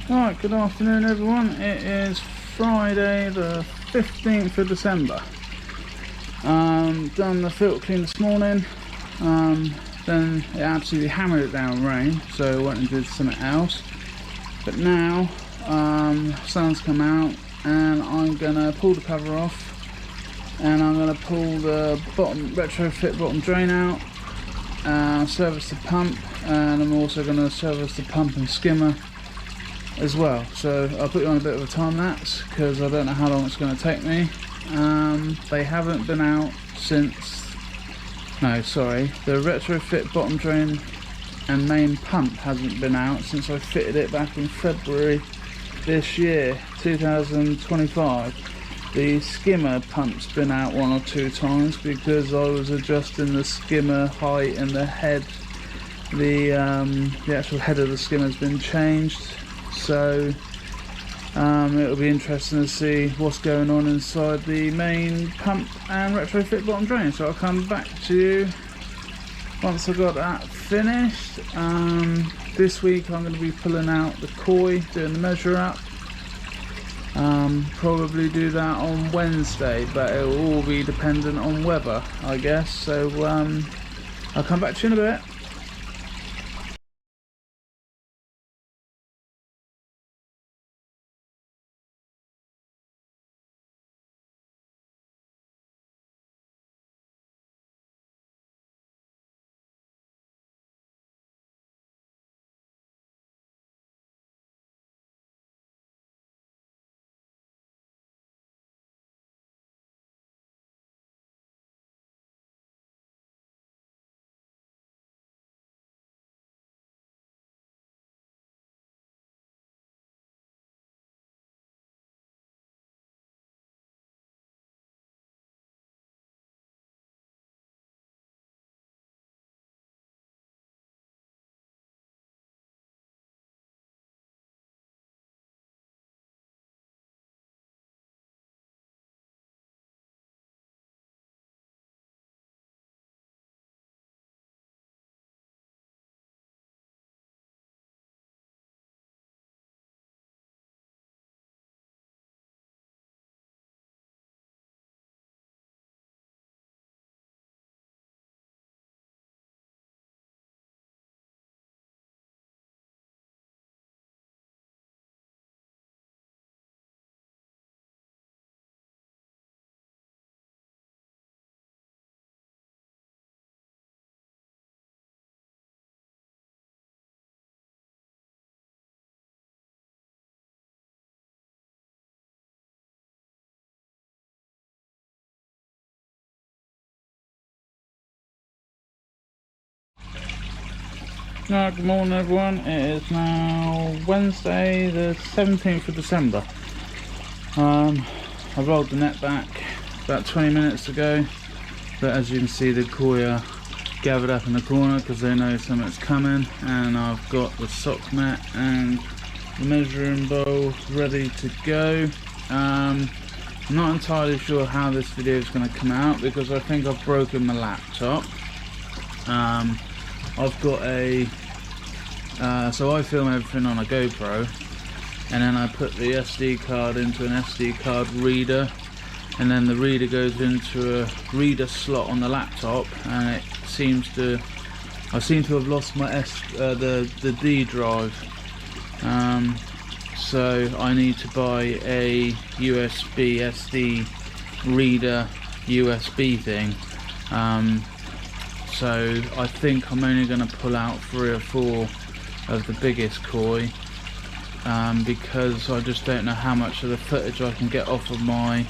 Alright, good afternoon everyone. It is Friday the 15th of December. Done the filter clean this morning. Then it absolutely hammered it down rain, so I went and did something else. But now, sun's come out and I'm gonna pull the cover off and I'm gonna pull the retrofit bottom drain out, service the pump, and I'm also gonna service the pump and skimmer as well. So I'll put you on a bit of a time lapse because I don't know how long it's going to take me. They haven't been out since, no sorry, the retrofit bottom drain and main pump hasn't been out since I fitted it back in February this year, 2025. The skimmer pump's been out one or two times because I was adjusting the skimmer height and the head. The actual head of the skimmer's been changed. So it'll be interesting to see what's going on inside the main pump and retrofit bottom drain. So I'll come back to you once I've got that finished. This week I'm going to be pulling out the koi, doing the measure up. Probably do that on Wednesday, but it will all be dependent on weather, I guess. So I'll come back to you in a bit. Good morning everyone. It is now Wednesday the 17th of December. I rolled the net back about 20 minutes ago, but as you can see the koi are gathered up in the corner because they know something's coming, and I've got the sock mat and the measuring bowl ready to go. I'm not entirely sure how this video is going to come out because I think I've broken my laptop. I've got a so I film everything on a GoPro, and then I put the SD card into an SD card reader, and then the reader goes into a reader slot on the laptop, and I seem to have lost my the D drive. So I need to buy a USB SD reader USB thing. So I think I'm only going to pull out 3 or 4 of the biggest koi, because I just don't know how much of the footage I can get off of my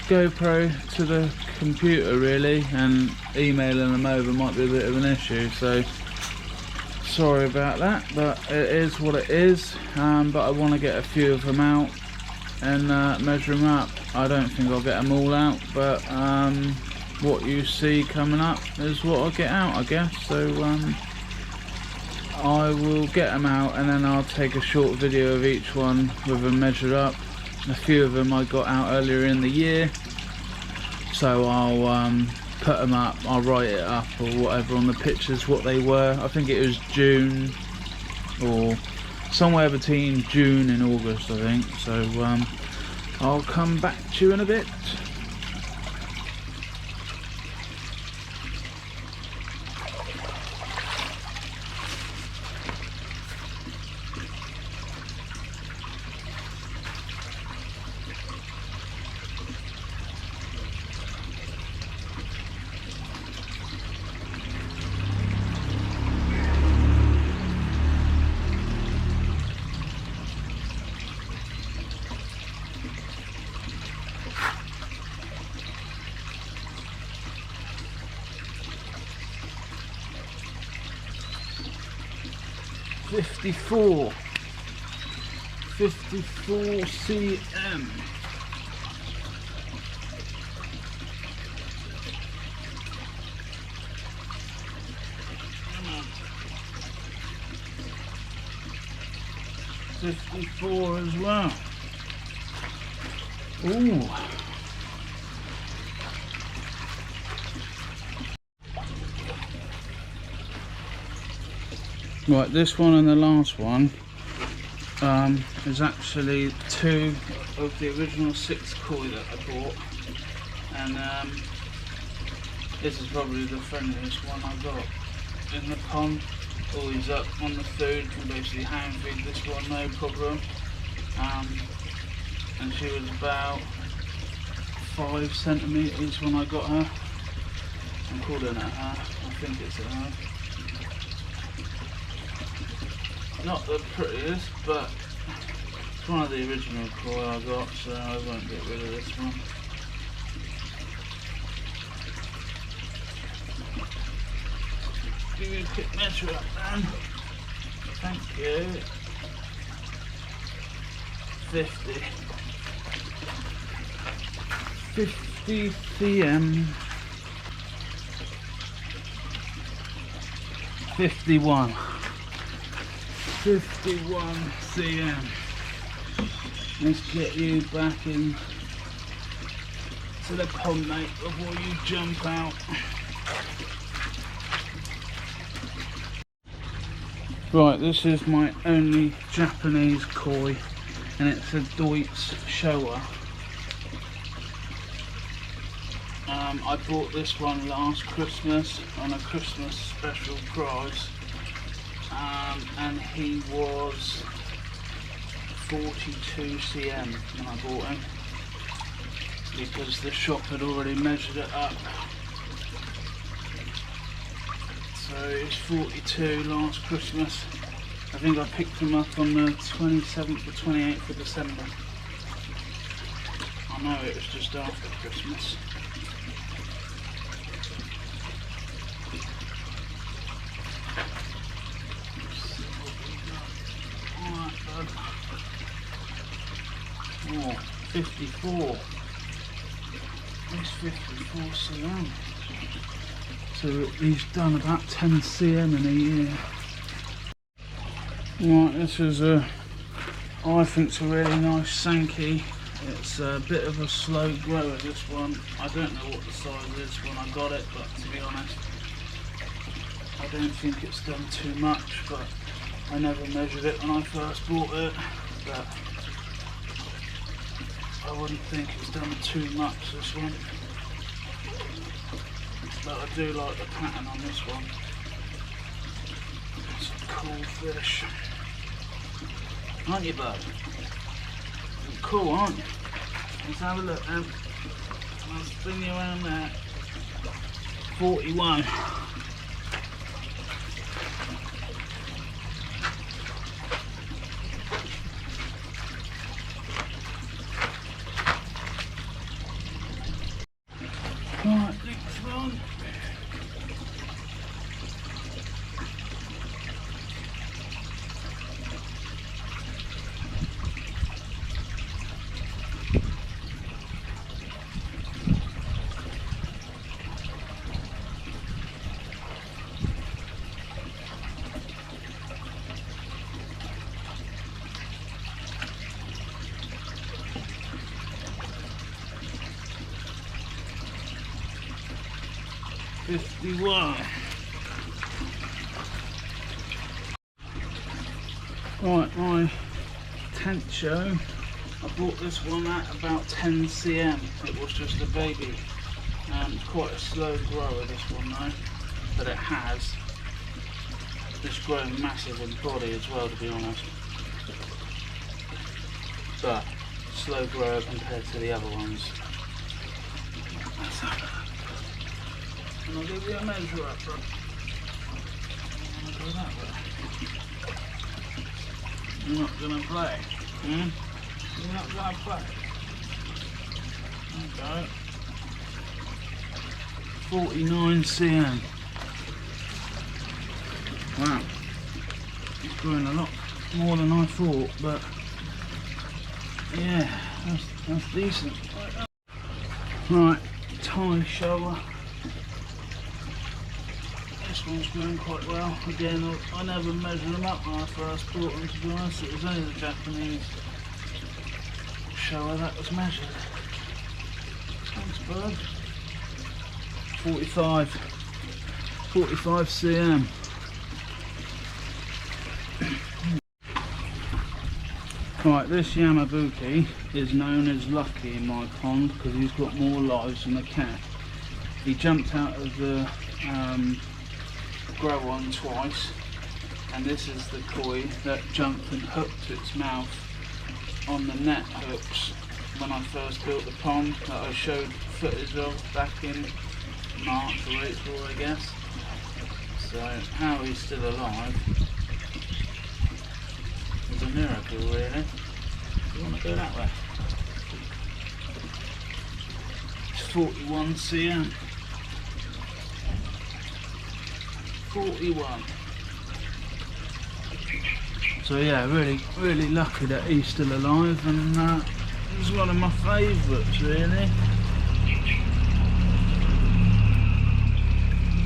GoPro to the computer really, and emailing them over might be a bit of an issue, so sorry about that, but it is what it is. But I want to get a few of them out and measure them up. I don't think I'll get them all out, but what you see coming up is what I'll get out, I guess. So I will get them out and then I'll take a short video of each one with them measured up. A few of them I got out earlier in the year, so I'll put them up, I'll write it up or whatever on the pictures what they were. I think it was June or somewhere between June and August, I think. So I'll come back to you in a bit. Fifty-four cm. Come on. 54 as well. Ooh. Right, this one and the last one is actually 2 of the original 6 koi that I bought, and this is probably the friendliest one I got in the pond. Always up on the food, can basically hand feed this one no problem, and she was about 5 centimeters when I got her. I'm calling it her, I think it's a her. Not the prettiest, but it's one of the original koi I got, so I won't get rid of this one. Give you a quick measure up then. Thank you. 50 cm. 51 cm. Let's get you back in to the pond, mate, before you jump out. Right, this is my only Japanese koi, and it's a Deutsch shower. I bought this one last Christmas on a Christmas special price, and he was 42 cm when I bought him, because the shop had already measured it up. So it's 42 last Christmas. I think I picked him up on the 27th or 28th of December. I know it was just after Christmas. Alright, bud. Oh, 54. It's 54 cm. So he's done about 10 cm in a year. Right, this is I think it's a really nice Sankey. It's a bit of a slow grower, this one. I don't know what the size is when I got it, but to be honest, I don't think it's done too much, but I never measured it when I first bought it, but I wouldn't think it's done too much, this one. But I do like the pattern on this one. It's a cool fish. Aren't you, bud? You're cool, aren't you? Let's have a look then. I'll spin you around there. 41. Right, next one. Right, my tent show. I bought this one at about 10 cm. It was just a baby. Quite a slow grower, this one though. But it has just grown massive in body as well, to be honest. But slow grower compared to the other ones. Let's have a look. And I'll give you a measure up front. I'll go that way. You're not gonna play, hmm? You're not gonna play. Okay. 49 cm. Wow. It's growing a lot more than I thought, but yeah, that's decent. Right, Thai shower. This one's growing quite well. Again, I never measured them up when I first bought them, to be honest. It was only the Japanese shower that was measured. Thanks, bud. 45 cm. Right, this Yamabuki is known as Lucky in my pond because he's got more lives than a cat. He jumped out of the grow one twice, and this is the koi that jumped and hooked its mouth on the net hooks when I first built the pond that I showed footage of back in March or April, I guess. So how he's still alive is a miracle, really. You want to go that way? It's 41 cm. 41. So yeah, really lucky that he's still alive, and he's one of my favourites, really.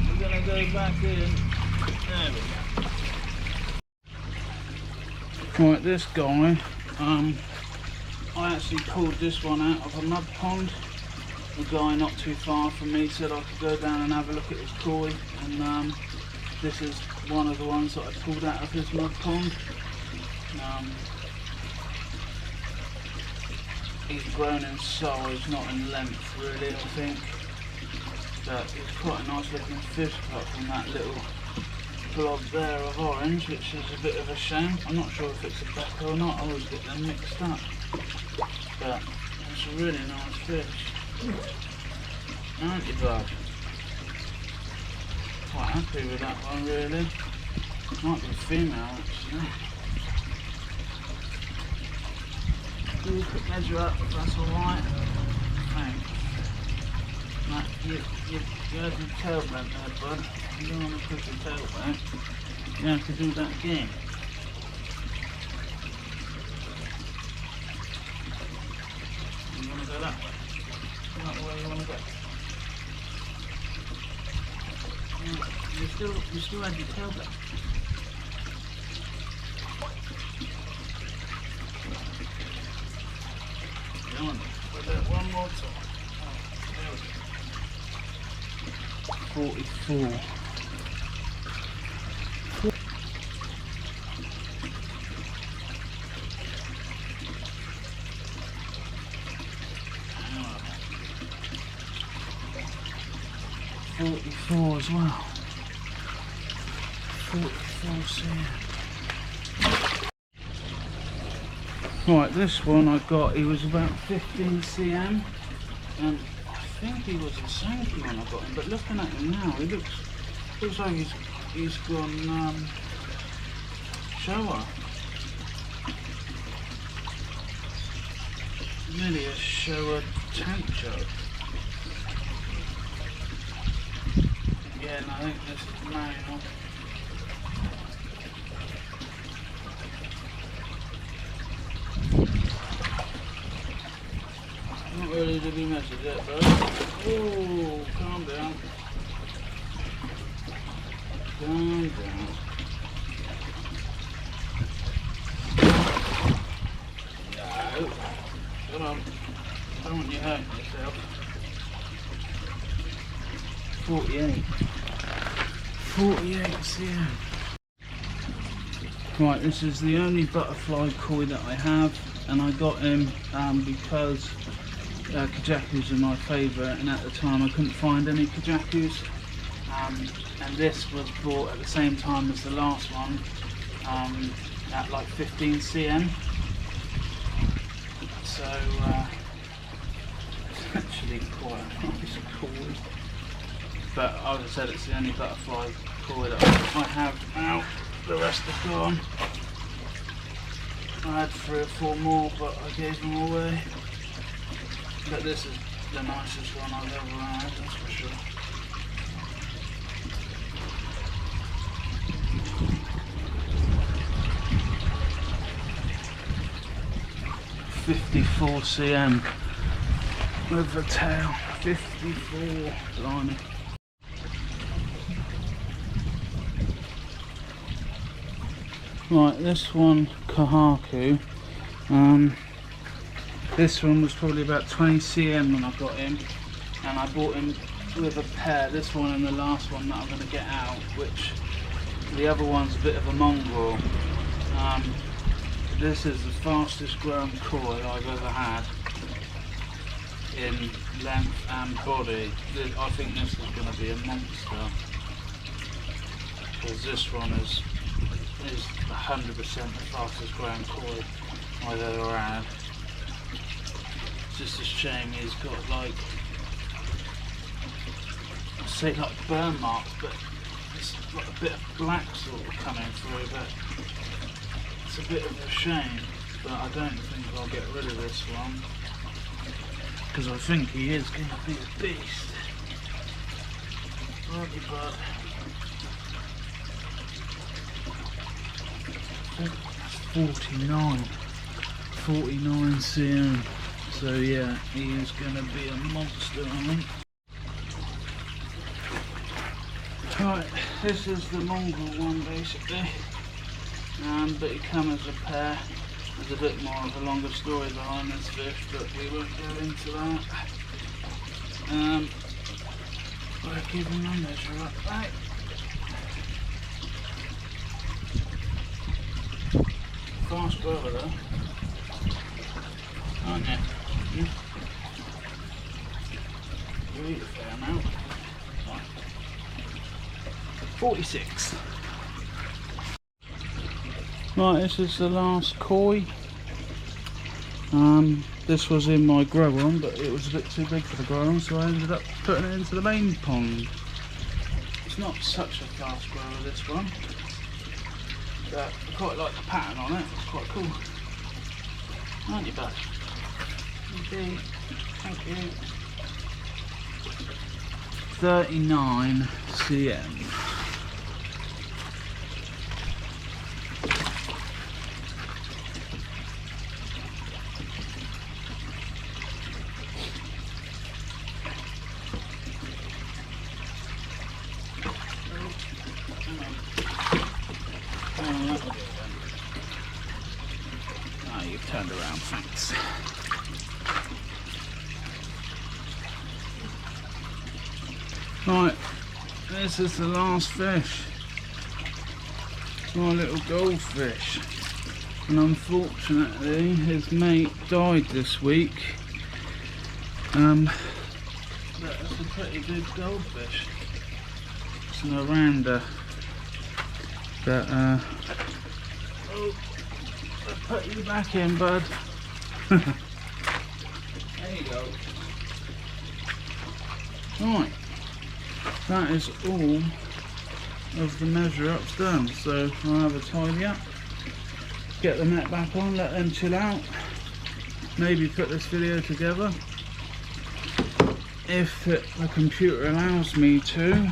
We're gonna go back in. There we go. Right, this guy, I actually pulled this one out of a mud pond. The guy not too far from me said I could go down and have a look at his koi, and this is one of the ones that I pulled out of his mud pond. He's grown in size, not in length really, I think. But it's quite a nice looking fish apart from that little blob there of orange, which is a bit of a shame. I'm not sure if it's a becca or not, I always get them mixed up. But it's a really nice fish. Aren't you, bud? Quite happy with that one, really. Might be female, actually. Do a quick measure up, if that's alright. Thanks. Right, you had your tail bent there, bud. You don't want to push your tail back. You have to do that again. You want to go that way? Not the way you want to go. You still had your tail back. Go on, put that one more time. Oh, there we go. 44. As well. 44 cm. Right, this one I got, he was about 15 cm, and I think he was a Sankey when I got him, but looking at him now, he looks like he's gone shower. Really a shower tank show. Yeah, and I think this is male. Not ready to be measured yet, bro. Oh, calm down. Calm down. No. Come on. Don't want you hurting yourself. 48 cm. Right, this is the only butterfly koi that I have, and I got him because kajakus are my favourite, and at the time I couldn't find any kajakus, and this was bought at the same time as the last one, at like 15 cm. So it's actually quite a nice koi, but as I said, it's the only butterfly koi that I have now. The rest are gone. I had 3 or 4 more, but I gave them away. But this is the nicest one I've ever had, that's for sure. .54 cm with the tail. 54, blimey. Right, this one, Kahaku. This one was probably about 20 cm when I got him, and I bought him with a pair, this one and the last one that I'm going to get out, which the other one's a bit of a mongrel. This is the fastest growing koi I've ever had in length and body. I think this is going to be a monster, because this one is 100% the fastest growing koi I've ever had. It's just a shame he's got like, I say like burn marks, but it's like a bit of black sort of coming through, but it's a bit of a shame. But I don't think I'll get rid of this one, because I think he is going to be a beast. Bloody bud. That's 49 cm. So yeah, he is going to be a monster, I think. Right, this is the mongrel one basically, but he comes as a pair. There's a bit more of a longer story behind this fish, but we won't go into that. We'll give him a measure up, right? Fast grower though, aren't you? You eat a fair amount. 46. Right, this is the last koi. This was in my grow on, but it was a bit too big for the grow on, so I ended up putting it into the main pond. It's not such a fast grower, this one, but I quite like the pattern on it. It's quite cool, aren't you, bud? Okay, thank you. 39 cm. You've turned around, thanks. Right, this is the last fish. It's my little goldfish, and unfortunately his mate died this week. But it's a pretty big goldfish. It's an oranda. But oh, I'll put you back in, bud. There you go. Right, that is all of the measure ups done. So I'll have a tidy up, get the net back on, let them chill out, maybe put this video together if the computer allows me to,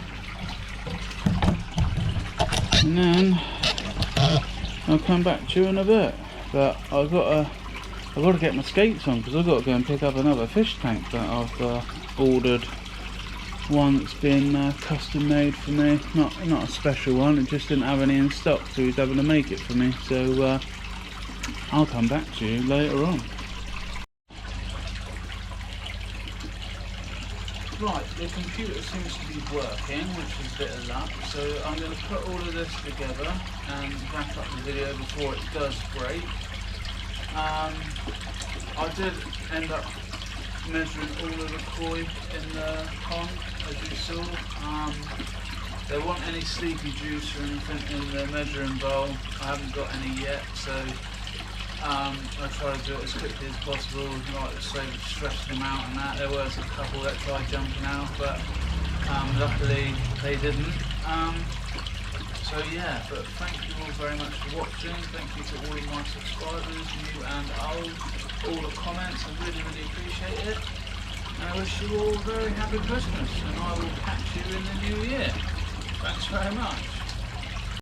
and then I'll come back to you in a bit. But I've got to get my skates on, because I've got to go and pick up another fish tank that I've ordered. One that's been custom made for me, not a special one. It just didn't have any in stock, so he's having to make it for me. So I'll come back to you later on. Right, the computer seems to be working, which is a bit of luck. So I'm going to put all of this together and wrap up the video before it does break. I did end up measuring all of the koi in the pond, as you saw. There wasn't any sleepy juice or anything in the measuring bowl. I haven't got any yet, so I try to do it as quickly as possible, like save stressing them out and that. There was a couple that tried jumping out, but luckily they didn't. So yeah, but thank you all very much for watching. Thank you to all of my subscribers, new and old, all the comments. I really, really appreciate it. And I wish you all a very happy Christmas, and I will catch you in the new year. Thanks very much.